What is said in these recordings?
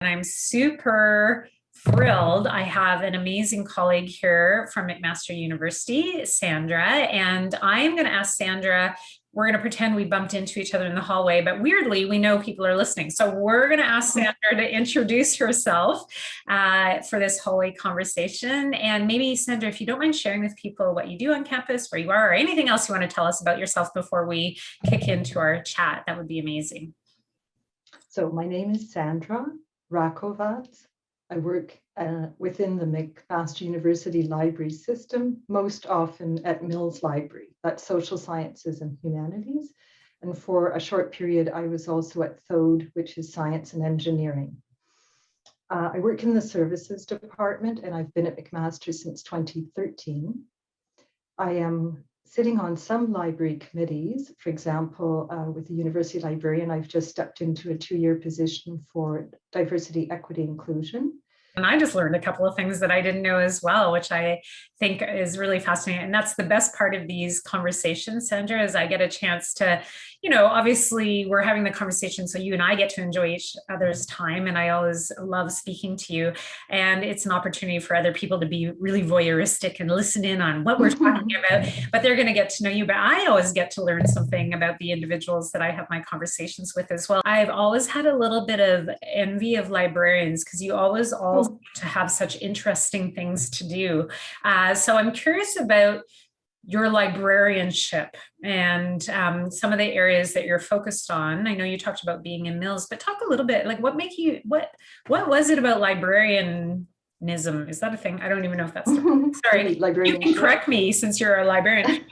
And I'm super thrilled. I have an amazing colleague here from McMaster University, Sandra, and I am going to ask Sandra, we're going to pretend we bumped into each other in the hallway, but weirdly, we know people are listening. So we're going to ask Sandra to introduce herself for this hallway conversation. And maybe, Sandra, if you don't mind sharing with people what you do on campus, where you are, or anything else you want to tell us about yourself before we kick into our chat, that would be amazing. So my name is Sandra Rakovac. I work within the McMaster University library system, most often at Mills Library, that's Social Sciences and Humanities. And for a short period, I was also at THODE, which is Science and Engineering. I work in the Services Department, and I've been at McMaster since 2013. I am sitting on some library committees. For example, with the University Librarian, I've just stepped into a 2-year position for diversity, equity, inclusion. And I just learned a couple of things that I didn't know as well, which I think is really fascinating. And that's the best part of these conversations, Sandra, is I get a chance to, obviously we're having the conversation so you and I get to enjoy each other's time. And I always love speaking to you. And it's an opportunity for other people to be really voyeuristic and listen in on what we're talking about, but they're going to get to know you. But I always get to learn something about the individuals that I have my conversations with as well. I've always had a little bit of envy of librarians because you always to have such interesting things to do. So I'm curious about your librarianship and some of the areas that you're focused on. I know you talked about being in Mills, but talk a little bit, like what was it about librarianism? Is that a thing? I don't even know if that's sorry. You can correct me since you're a librarian.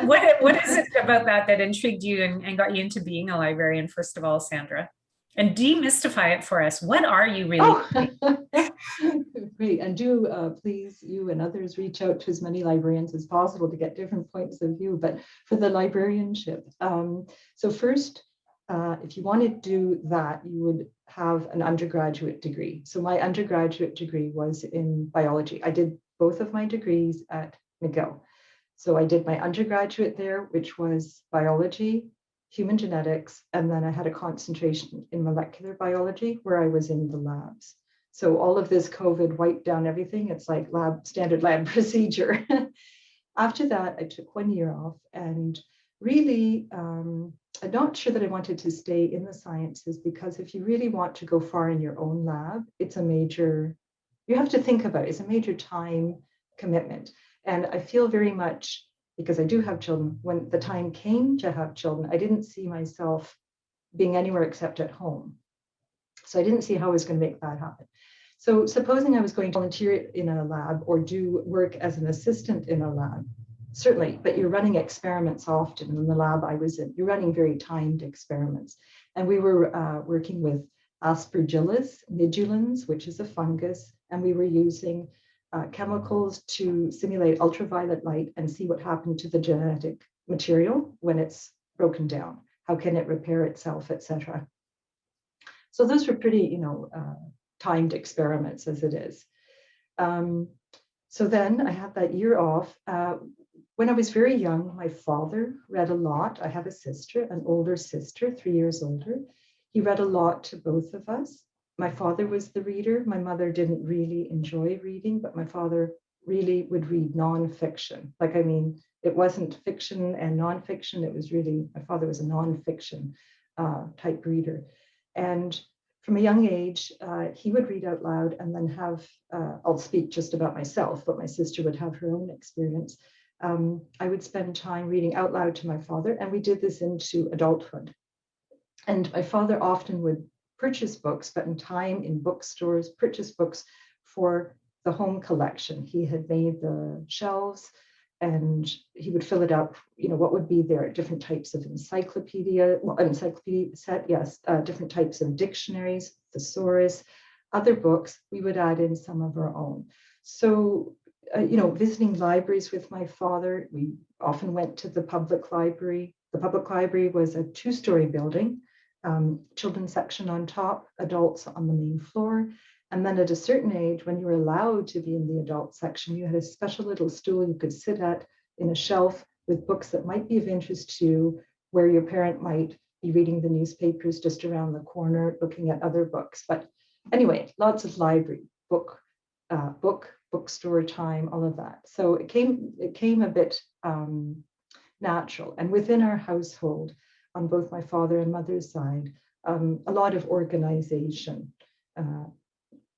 What is it about that intrigued you and got you into being a librarian, first of all, Sandra? And demystify it for us. What are you really? Great. And do please, you and others, reach out to as many librarians as possible to get different points of view. But for the librarianship, so first, if you want to do that, you would have an undergraduate degree. So my undergraduate degree was in biology. I did both of my degrees at McGill. So I did my undergraduate there, which was biology, human genetics, and then I had a concentration in molecular biology where I was in the labs. So all of this COVID wiped down everything. It's like standard lab procedure. After that, I took 1 year off, and really, I'm not sure that I wanted to stay in the sciences, because if you really want to go far in your own lab, it's a major, you have to think about it, it's a major time commitment. And I feel very much, because I do have children, when the time came to have children, I didn't see myself being anywhere except at home. So I didn't see how I was going to make that happen. So supposing I was going to volunteer in a lab or do work as an assistant in a lab, certainly, but you're running experiments often. In the lab I was in, you're running very timed experiments. And we were working with Aspergillus nidulans, which is a fungus, and we were using chemicals to simulate ultraviolet light and see what happened to the genetic material when it's broken down. How can it repair itself, etc. So those were pretty, timed experiments as it is. So then I had that year off. When I was very young, my father read a lot. I have a sister, an older sister, 3 years older. He read a lot to both of us. My father was the reader. My mother didn't really enjoy reading, but my father really would read nonfiction. It wasn't fiction and nonfiction. It was really, my father was a nonfiction type reader. And from a young age, he would read out loud and then have, I'll speak just about myself, but my sister would have her own experience. I would spend time reading out loud to my father, and we did this into adulthood. And my father often would purchase books, spend time in bookstores, purchase books for the home collection. He had made the shelves and he would fill it up, what would be there, different types of encyclopedia set, yes, different types of dictionaries, thesaurus, other books. We would add in some of our own. So, visiting libraries with my father, we often went to the public library. The public library was a 2-story building. Children's section on top, adults on the main floor. And then at a certain age, when you were allowed to be in the adult section, you had a special little stool you could sit at in a shelf with books that might be of interest to you, where your parent might be reading the newspapers just around the corner, looking at other books. But Anyway, lots of library, bookstore time, all of that. So it came a bit natural. And within our household, on both my father and mother's side, a lot of organization.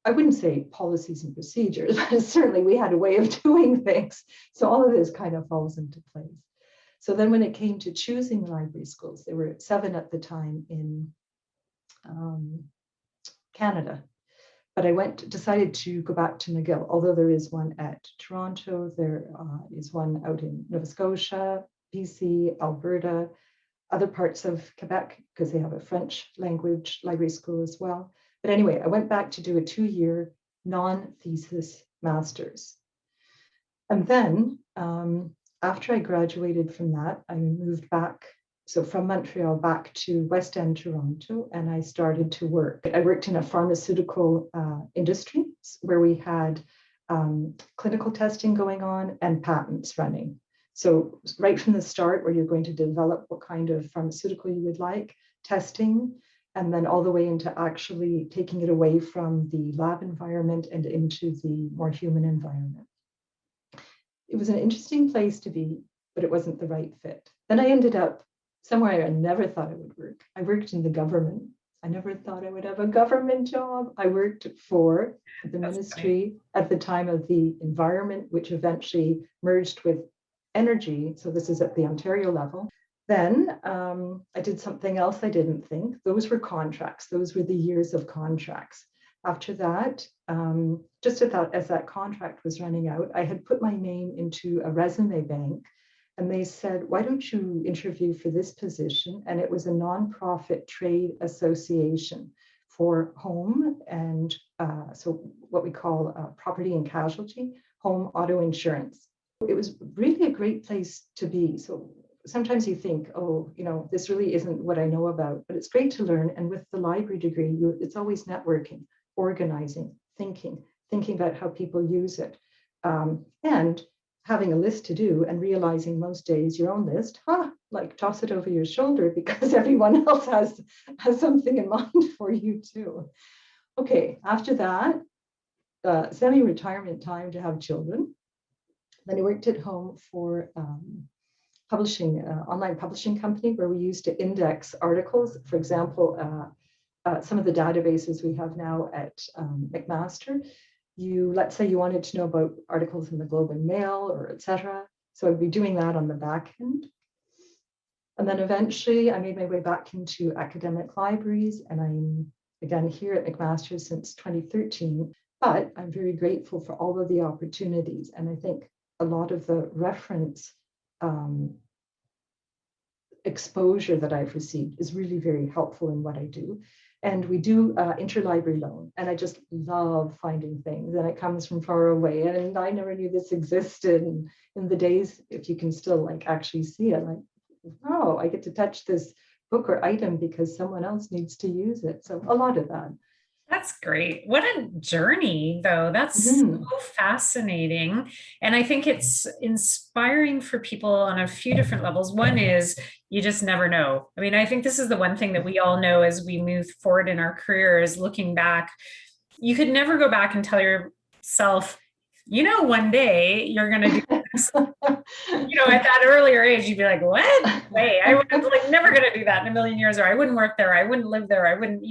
I wouldn't say policies and procedures, but certainly we had a way of doing things. So all of this kind of falls into place. So then when it came to choosing library schools, there were 7 at the time in Canada. But I decided to go back to McGill, although there is one at Toronto, there is one out in Nova Scotia, BC, Alberta, other parts of Quebec, because they have a French language library school as well. But anyway, I went back to do a 2-year non-thesis master's. And then after I graduated from that, I moved back, so from Montreal back to West End, Toronto, and I started to work. I worked in a pharmaceutical industry where we had clinical testing going on and patents running. So right from the start, where you're going to develop what kind of pharmaceutical you would like, testing, and then all the way into actually taking it away from the lab environment and into the more human environment. It was an interesting place to be, but it wasn't the right fit. Then I ended up somewhere I never thought I would work. I worked in the government. I never thought I would have a government job. I worked for the ministry at the time of the environment, which eventually merged with energy. So this is at the Ontario level. Then I did something else I didn't think. Those were contracts. Those were the years of contracts. After that, just as that contract was running out, I had put my name into a resume bank, and they said, why don't you interview for this position? And it was a nonprofit trade association for home and so what we call property and casualty, home auto insurance. It was really a great place to be. So sometimes you think, oh, this really isn't what I know about, but it's great to learn. And with the library degree, it's always networking, organizing, thinking about how people use it, and having a list to do and realizing most days your own list, like toss it over your shoulder because everyone else has something in mind for you too. Okay, after that, semi-retirement time to have children. Then I worked at home for publishing, online publishing company where we used to index articles. For example, some of the databases we have now at McMaster, let's say you wanted to know about articles in the Globe and Mail or etc. So I'd be doing that on the back end. And then eventually I made my way back into academic libraries, and I'm again here at McMaster since 2013, but I'm very grateful for all of the opportunities. And I think a lot of the reference exposure that I've received is really very helpful in what I do. And we do interlibrary loan, and I just love finding things, and it comes from far away, and I never knew this existed. And in the days, if you can still actually see it, oh, I get to touch this book or item because someone else needs to use it. So a lot of that. That's great. What a journey, though. That's so fascinating. And I think it's inspiring for people on a few different levels. One is you just never know. I mean, I think this is the one thing that we all know as we move forward in our careers, looking back, you could never go back and tell yourself, one day you're going to do this. At that earlier age, you'd be like, what? Wait, I would never going to do that in a million years, or I wouldn't work there. I wouldn't live there. I wouldn't,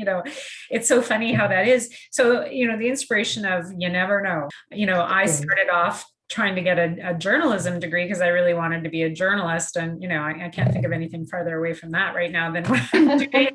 it's so funny how that is. So, the inspiration of you never know. I started off trying to get a journalism degree because I really wanted to be a journalist. And, I can't think of anything farther away from that right now than what I'm doing.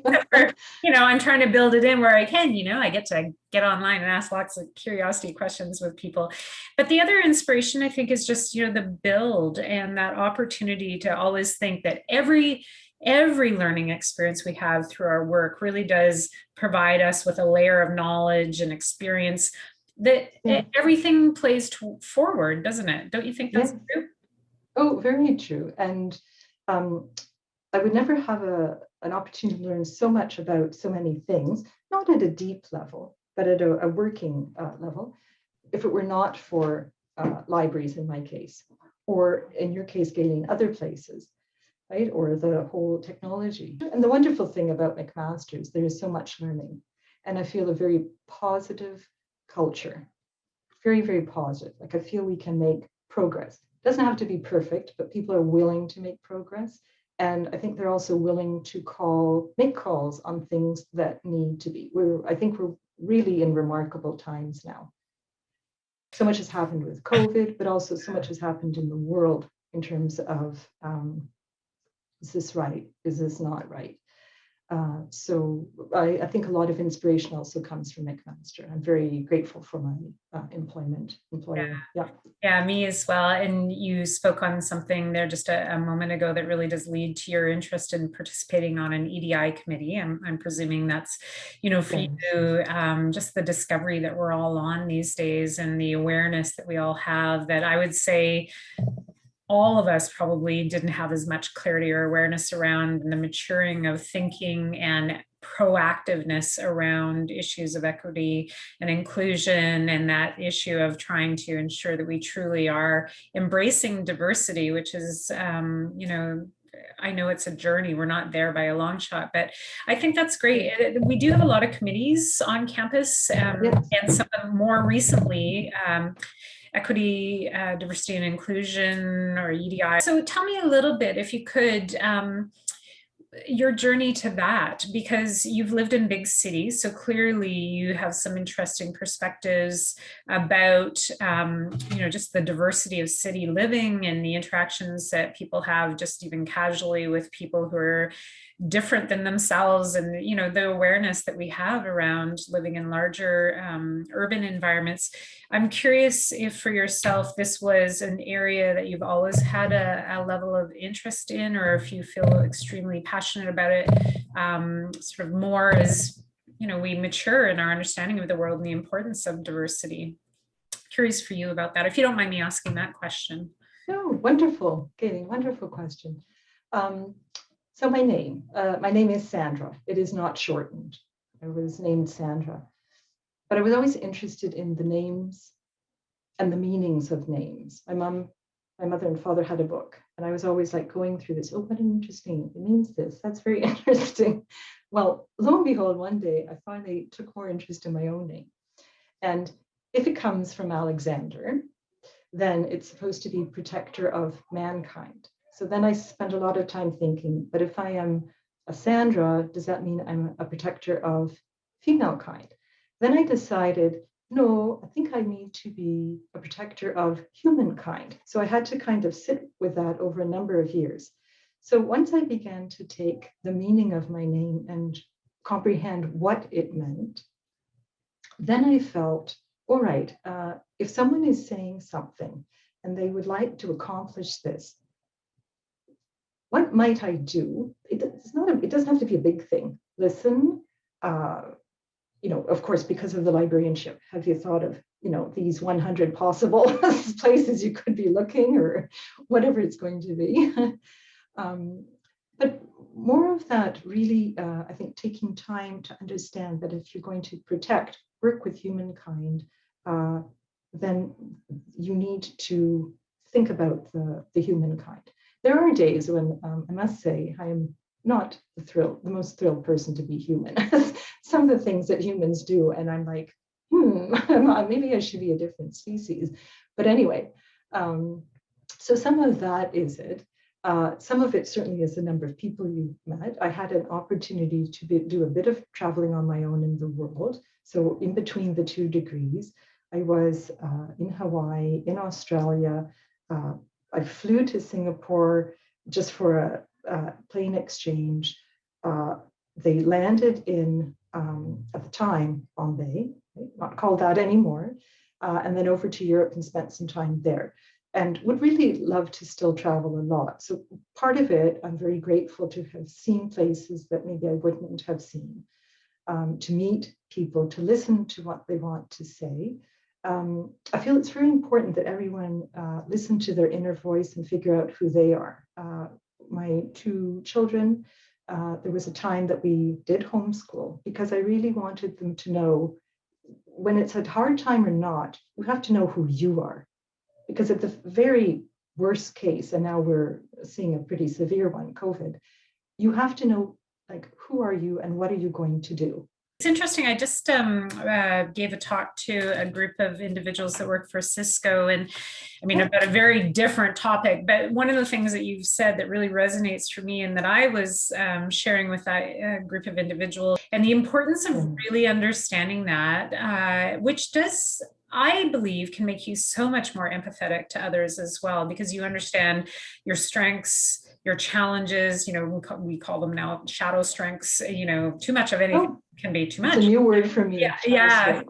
I'm trying to build it in where I can, I get to get online and ask lots of curiosity questions with people. But the other inspiration, I think, is just, the build and that opportunity to always think that every learning experience we have through our work really does provide us with a layer of knowledge and experience that everything plays forward, doesn't it? Don't you think that's true? Oh, very true. And I would never have an opportunity to learn so much about so many things, not at a deep level, but at a working level, if it were not for libraries in my case, or in your case, Gayleen, other places, right? Or the whole technology. And the wonderful thing about McMaster's, there is so much learning. and I feel a very positive culture. Very, very positive. Like I feel we can make progress. It doesn't have to be perfect, but people are willing to make progress. And I think they're also willing to make calls on things that need to be. I think we're really in remarkable times now. So much has happened with COVID, but also so much has happened in the world in terms of, is this right? Is this not right? So I think a lot of inspiration also comes from McMaster. I'm very grateful for my employer. Yeah. Yeah, me as well. And you spoke on something there just a moment ago that really does lead to your interest in participating on an EDI committee. I'm presuming that's, for you, just the discovery that we're all on these days and the awareness that we all have, that I would say all of us probably didn't have as much clarity or awareness around, and the maturing of thinking and proactiveness around issues of equity and inclusion, and that issue of trying to ensure that we truly are embracing diversity, which is, I know it's a journey. We're not there by a long shot, but I think that's great. We do have a lot of committees on campus, and some of them more recently, equity, diversity and inclusion, or EDI. So tell me a little bit, if you could, your journey to that, because you've lived in big cities, so clearly you have some interesting perspectives about, just the diversity of city living and the interactions that people have just even casually with people who are different than themselves, and the awareness that we have around living in larger urban environments. I'm curious if for yourself this was an area that you've always had a level of interest in, or if you feel extremely passionate about it, sort of more as we mature in our understanding of the world and the importance of diversity. Curious for you about that, if you don't mind me asking that question. No, wonderful, Gayleen, wonderful question. So my name is Sandra. It is not shortened. I was named Sandra, but I was always interested in the names and the meanings of names. My mother and father had a book, and I was always like going through this. Oh, what an interesting name. It means this. That's very interesting. Well, lo and behold, one day I finally took more interest in my own name. And if it comes from Alexander, then it's supposed to be protector of mankind. So then I spent a lot of time thinking, but if I am a Sandra, does that mean I'm a protector of female kind? Then I decided, no, I think I need to be a protector of humankind. So I had to kind of sit with that over a number of years. So once I began to take the meaning of my name and comprehend what it meant, then I felt, all right, if someone is saying something and they would like to accomplish this, what might I do? It doesn't have to be a big thing. Listen, of course, because of the librarianship, have you thought of, these 100 possible places you could be looking, or whatever it's going to be. But more of that really, I think, taking time to understand that if you're going to work with humankind, then you need to think about the humankind. There are days when I must say I am not the most thrilled person to be human. Some of the things that humans do, and I'm like, maybe I should be a different species. But anyway, so some of that is it. Some of it certainly is the number of people you met. I had an opportunity to do a bit of traveling on my own in the world. So in between the 2 degrees, I was in Hawaii, in Australia. I flew to Singapore just for a plane exchange. They landed in, at the time, Bombay, not called that anymore, and then over to Europe and spent some time there. And would really love to still travel a lot. So part of it, I'm very grateful to have seen places that maybe I wouldn't have seen, to meet people, to listen to what they want to say. I feel it's very important that everyone listen to their inner voice and figure out who they are. My 2 children, there was a time that we did homeschool because I really wanted them to know when it's a hard time or not, you have to know who you are. Because at the very worst case, and now we're seeing a pretty severe one, COVID, you have to know, like, who are you and what are you going to do? It's interesting. I just gave a talk to a group of individuals that work for Cisco, and I mean, about a very different topic. But one of the things that you've said that really resonates for me, and that I was sharing with that group of individuals, and the importance of really understanding that, which does, I believe, can make you so much more empathetic to others as well, because you understand your strengths, your challenges. We call them now shadow strengths. Too much of anything can be too much. It's a new word for me. Yeah. So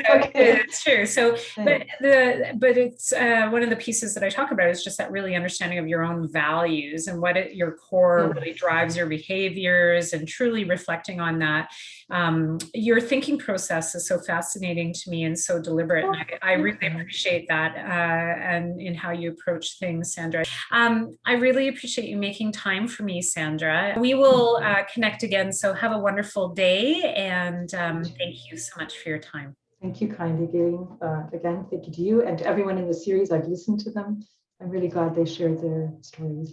Okay. it's true. So, but it's one of the pieces that I talk about is just that really understanding of your own values and what your core really drives your behaviors, and truly reflecting on that. Your thinking process is so fascinating to me and so deliberate, and I really appreciate that, and in how you approach things, Sandra. I really appreciate you making time for me, Sandra. We will connect again. So have a wonderful day, and thank you so much for your time. Thank you kindly, Gayleen. Again, thank you to you and to everyone in the series. I've listened to them. I'm really glad they shared their stories.